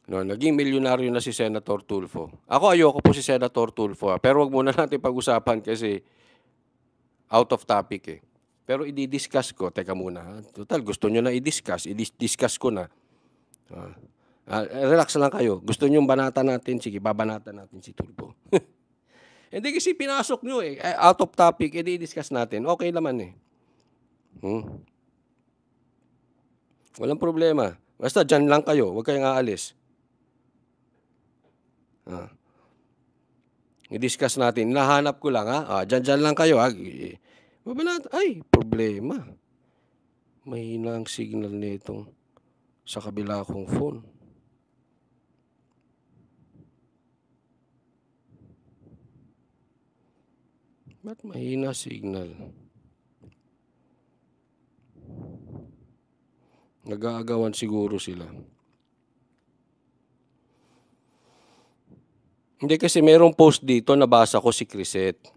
No, naging milyonaryo na si Senator Tulfo. Ako ayoko po si Senator Tulfo, pero wag muna natin pag-usapan kasi out of topic eh. Pero i-discuss ko, teka muna ha. Total, gusto nyo na i-discuss, i-discuss ko na. Relax lang kayo. Gusto nyo banatan natin, sige, babanatan natin si Tulfo. Hindi kasi pinasok nyo eh. Out of topic, i-discuss natin. Okay naman eh. Walang problema. Basta dyan lang kayo, huwag kayong aalis. I-discuss natin. Nahanap ko lang ha. Dyan lang kayo ha. Ay, problema. Mahina ang signal nitong sa kabila kong phone. Ba't mahina signal? Nag-aagawan siguro sila. Hindi kasi mayroong post dito, nabasa ko si Crisette.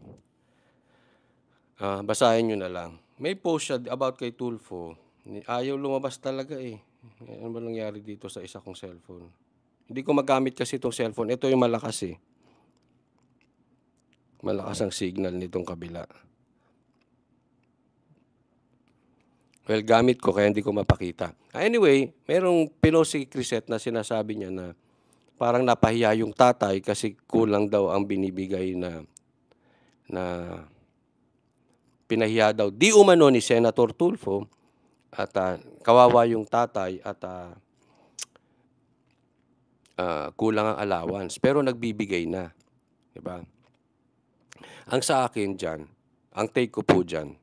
Basahin nyo na lang. May post siya about kay Tulfo. Ayaw lumabas talaga eh. Ano ba nangyari dito sa isa kong cellphone? Hindi ko magamit kasi itong cellphone. Ito yung malakas eh. Malakas ang signal nitong kabila. Well, gamit ko kaya hindi ko mapakita. Anyway, mayroong pinost si Crisette na sinasabi niya na parang napahiya yung tatay kasi kulang daw ang binibigay na pinahiya daw di umano ni Senator Tulfo at kawawa yung tatay at kulang ang allowance pero nagbibigay na, di ba? Ang sa akin diyan, ang take ko po diyan,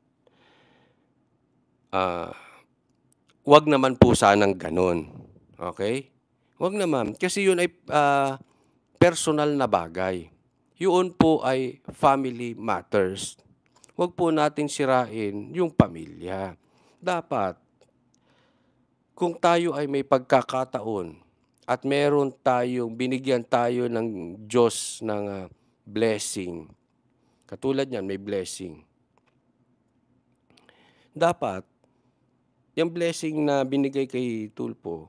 wag naman po sanang ganun. Okay? Wag naman kasi yun ay personal na bagay. Yun po ay family matters. Wag po natin sirain yung pamilya. Dapat, kung tayo ay may pagkakataon at meron tayong, binigyan tayo ng Diyos ng blessing, katulad niyan, may blessing. Dapat, yung blessing na binigay kay Tulfo,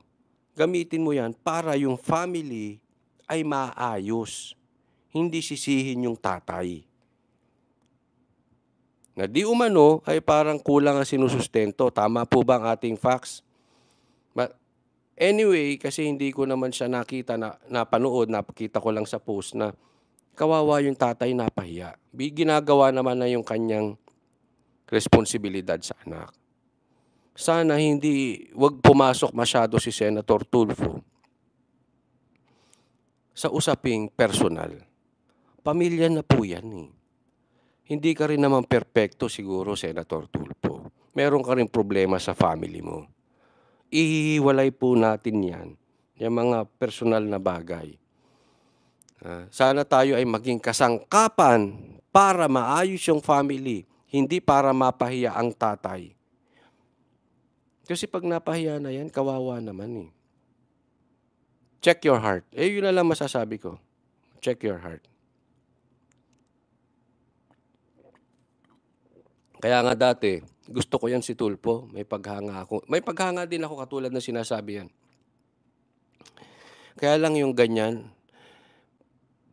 gamitin mo yan para yung family ay maayos. Hindi sisihin yung tatay. Na di umano ay parang kulang ang sinusustento. Tama po ba ang ating facts? But anyway, kasi hindi ko naman siya nakita na napanood, napakita ko lang sa post na kawawa yung tatay, napahiya. Ginagawa naman na yung kanyang responsibilidad sa anak. Sana wag pumasok masyado si Senator Tulfo sa usaping personal. Pamilya na po yan eh. Hindi ka rin naman perpekto siguro, Senator Tulfo. Meron ka rin problema sa family mo. Ihiwalay po natin yan, yung mga personal na bagay. Sana tayo ay maging kasangkapan para maayos yung family, hindi para mapahiya ang tatay. Kasi pag napahiya na yan, kawawa naman eh. Check your heart. Yun na lang masasabi ko. Check your heart. Kaya nga dati, gusto ko yan si Tulfo. May paghanga ako. May paghanga din ako katulad na sinasabi yan. Kaya lang yung ganyan,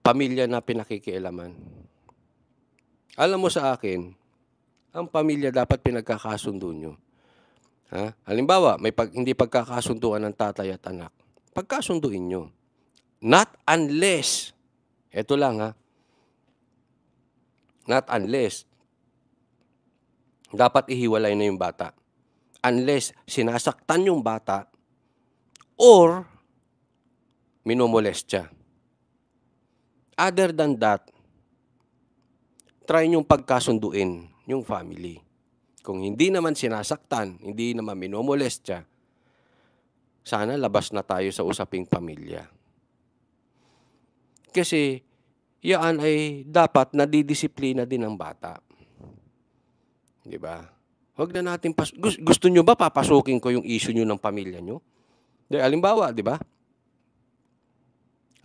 pamilya na pinakikialaman. Alam mo sa akin, ang pamilya dapat pinagkakasundo nyo. Halimbawa, hindi pagkakasunduan ng tatay at anak. Pagkasunduin nyo. Not unless, eto lang not unless, dapat ihiwalay na yung bata. Unless sinasaktan yung bata or minomolestya. Other than that, try nyong pagkasunduin yung family. Kung hindi naman sinasaktan, hindi naman minomolestya, sana labas na tayo sa usaping pamilya. Kasi yan ay dapat nadidisiplina din ng bata. Di ba? Huwag na natin gusto nyo ba papasukin ko yung issue nyo ng pamilya nyo? Halimbawa, di ba?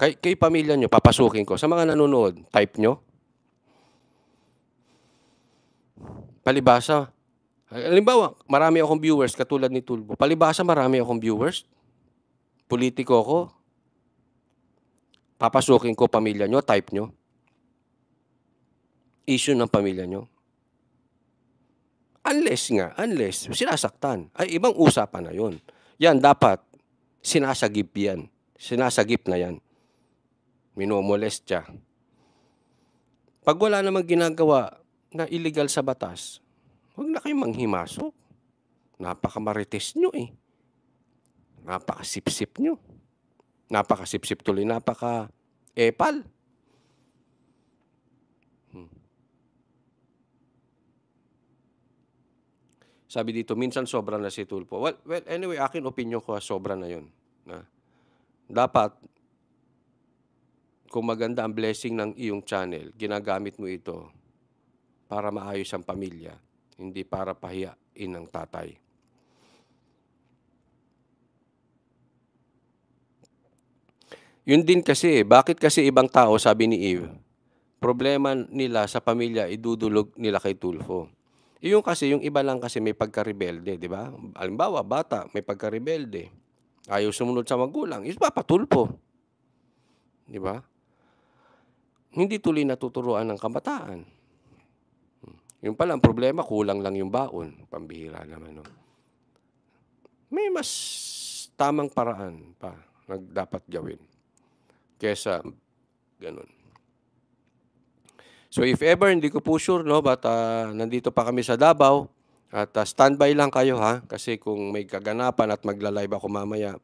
Kay pamilya nyo, papasukin ko. Sa mga nanonood, type nyo. Palibasa. Halimbawa, marami akong viewers katulad ni Tulfo. Palibasa, marami akong viewers. Politiko ako. Papasukin ko pamilya niyo, type niyo? Issue ng pamilya niyo? Unless sinasaktan, ay ibang usapan na 'yun. Yan dapat sinasagip yan, sinasagip na yan. Minomolestya. 'Pag wala namang ginagawa na illegal sa batas, huwag na kayong manghimasok. Napakamarites niyo, eh. Napakasipsip niyo. Napakasipsip tuloy, napaka-epal. Sabi dito, minsan sobra na si Tulfo. Well, anyway, akin opinyon ko, sobra na 'yun. Dapat kung maganda ang blessing ng iyong channel, ginagamit mo ito para maayos ang pamilya, hindi para pahiyain ng tatay. Yun din kasi, bakit kasi ibang tao, sabi ni Eve, problema nila sa pamilya idudulog nila kay Tulfo. Yung kasi, yung iba lang kasi may pagka-rebelde, di ba? Halimbawa, bata, may pagka-rebelde. Ayaw sumunod sa magulang, is papatulpo. Di ba? Hindi tuloy natuturuan ng kabataan. Yung pala, ang problema, kulang lang yung baon. Pambihira naman, no? May mas tamang paraan pa na dapat gawin kesa ganun. So if ever, hindi ko po sure, no, but nandito pa kami sa Davao at standby lang kayo, ha, kasi kung may kaganapan at magla-live ako mamaya,